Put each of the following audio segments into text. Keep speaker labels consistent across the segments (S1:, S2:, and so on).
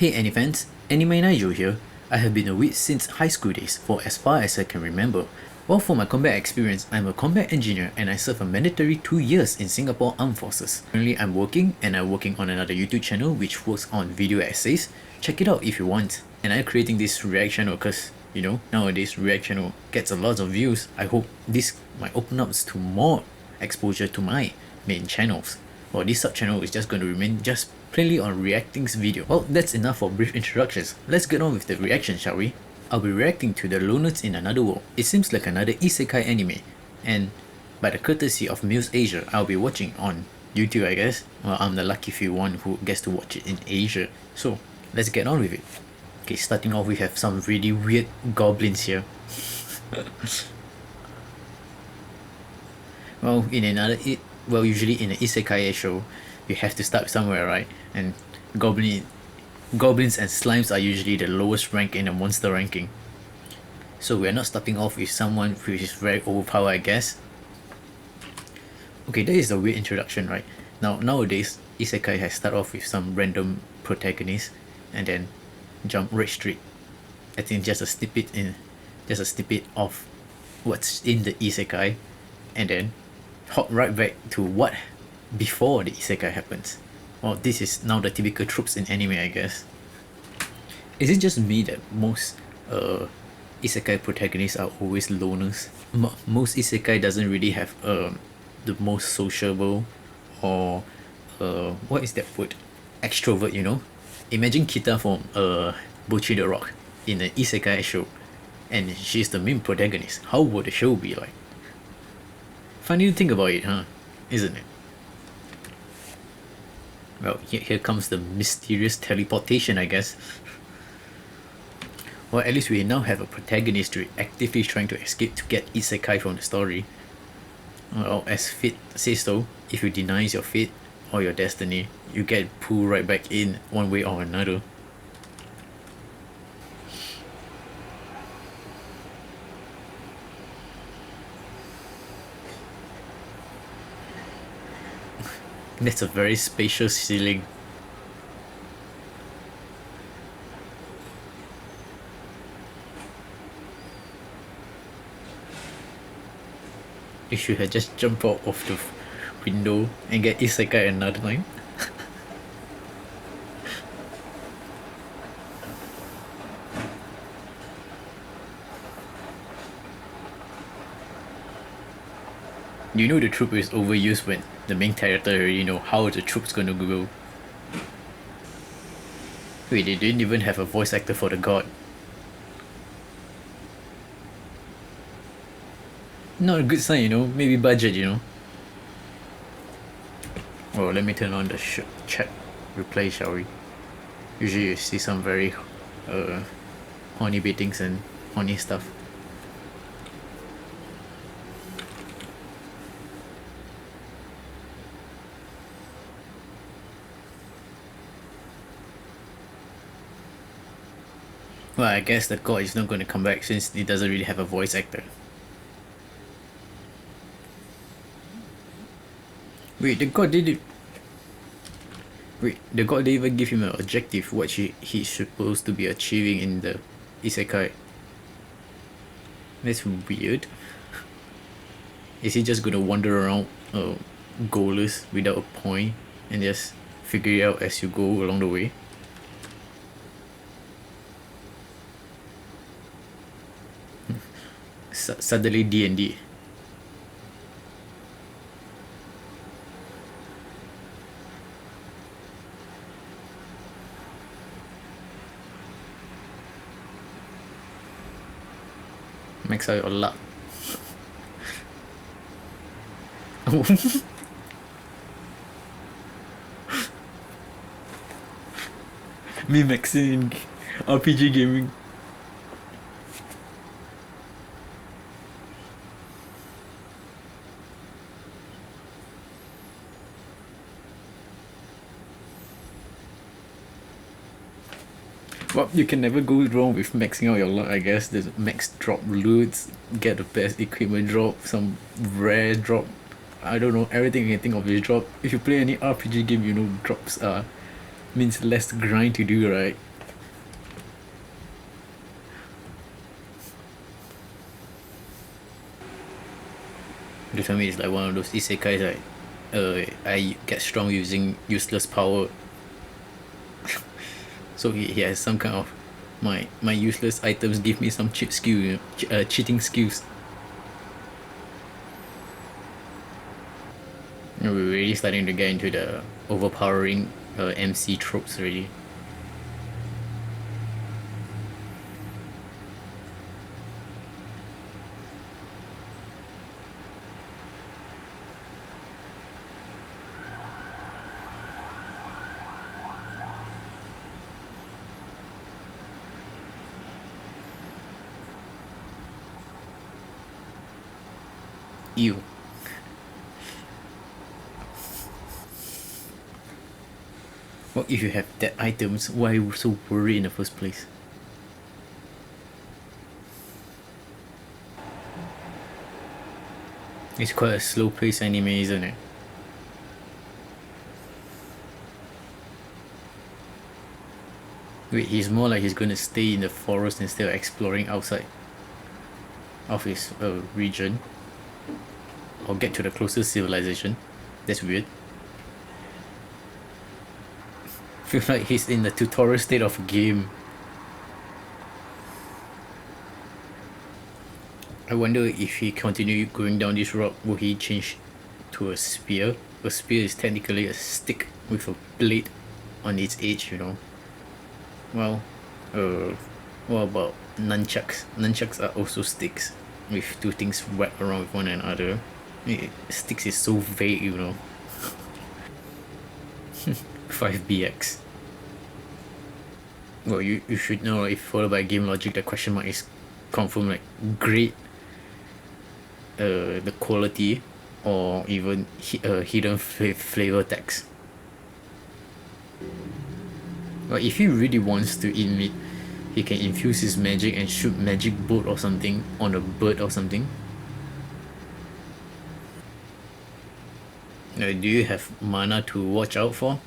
S1: Hey Anime fans, Anime Nigel here. I have been a wit since high school days for as far as I can remember. Well, for my combat experience, I'm a combat engineer and I serve a mandatory 2 years in Singapore Armed Forces. Currently I'm working on another YouTube channel which works on video essays. Check it out if you want. And I'm creating this React channel because, you know, nowadays React channel gets a lot of views. I hope this might open up to more exposure to my main channels. Well, this sub channel is just going to remain just plainly on reacting's video. Well, that's enough for brief introductions. Let's get on with the reaction, shall we? I'll be reacting to The Loners in Another World. It seems like another isekai anime, and by the courtesy of Muse Asia, I'll be watching on YouTube, I guess. Well, I'm the lucky few one who gets to watch it in Asia. So, let's get on with it. Okay, starting off we have some really weird goblins here. Well, usually in an isekai show, you have to start somewhere, right? And goblins and slimes are usually the lowest rank in the monster ranking. So we're not starting off with someone who is very overpowered, I guess. Okay, that is a weird introduction, right? Now nowadays, isekai has started off with some random protagonist and then jump right straight. I think just a snippet of what's in the isekai, and then hop right back to what before the isekai happens. Well, this is now the typical tropes in anime, I guess. Is it just me that most isekai protagonists are always loners? Most isekai doesn't really have the most sociable or what is that word? Extrovert, you know? Imagine Kita from Bocchi the Rock in an isekai show, and she's the main protagonist. How would the show be like? Funny to think about it, huh? Isn't it? Well, here comes the mysterious teleportation, I guess. Well, at least we now have a protagonist who is actively trying to escape to get isekai from the story. Well, as fate says so, if you deny your fate or your destiny, you get pulled right back in one way or another. That's a very spacious ceiling. You should have just jumped out of the window and get isekai another time. You know the troop is overused when the main character already know how the troop's gonna go. Wait, they didn't even have a voice actor for the god. Not a good sign, you know. Maybe budget, you know. Oh, let me turn on the chat replay, shall we? Usually you see some very horny baitings and horny stuff. Well, I guess the god is not going to come back since he doesn't really have a voice actor. Wait, the god didn't even give him an objective, what he's supposed to be achieving in the isekai. That's weird. Is he just gonna wander around goalless without a point and just figure it out as you go along the way? Suddenly D&D. Max out your luck. Me maxing RPG gaming. Well, you can never go wrong with maxing out your luck, I guess. There's max drop loots, get the best equipment drop, some rare drop. I don't know, everything you can think of is drop. If you play any RPG game, you know drops means less grind to do, right? You tell me it's like one of those isekais like I get strong using useless power. So he has some kind of my useless items give me some cheat skill, cheating skills. We're really starting to get into the overpowering MC tropes already. Ew. Well, if you have that items, why are you so worried in the first place? It's quite a slow paced anime, isn't it? Wait, he's more like he's gonna stay in the forest instead of exploring outside of his region or get to the closest civilization. That's weird. Feels like he's in the tutorial state of a game. I wonder if he continue going down this route, will he change to a spear? A spear is technically a stick with a blade on its edge, you know. Well, what about nunchucks? Nunchucks are also sticks with two things wrapped around with one another. Sticks is so vague, you know. 5BX. Well, you should know if followed by game logic, the question mark is confirmed like grade, the quality, or even hidden flavor text. But if he really wants to eat meat, he can infuse his magic and shoot magic bolt or something on a bird or something. Do you have mana to watch out for?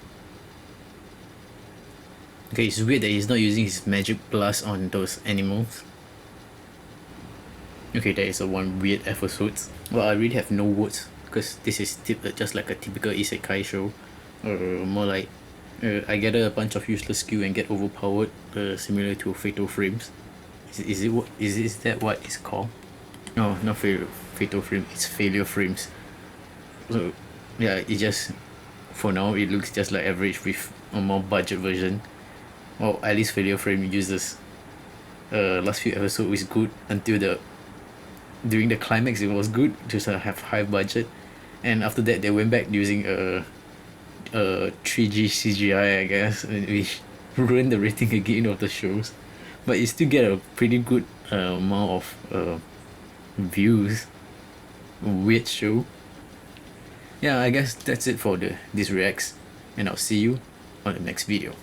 S1: Okay, it's weird that he's not using his magic blast on those animals. Okay, that is a one weird episode. Well, I really have no words because this is just like a typical isekai show. More like I gather a bunch of useless skill and get overpowered, similar to Fatal Frames. Is that what it's called? No, not Fatal Frame. It's Failure Frames. So yeah, it just for now it looks just like average with a more budget version. Well, at least Failure Frame uses last few episodes was good until during the climax it was good, just have high budget, and after that they went back using a 3G CGI, I guess, which ruined the rating again of the shows, but you still get a pretty good amount of views. Weird show. Yeah, I guess that's it for this reacts, and I'll see you on the next video.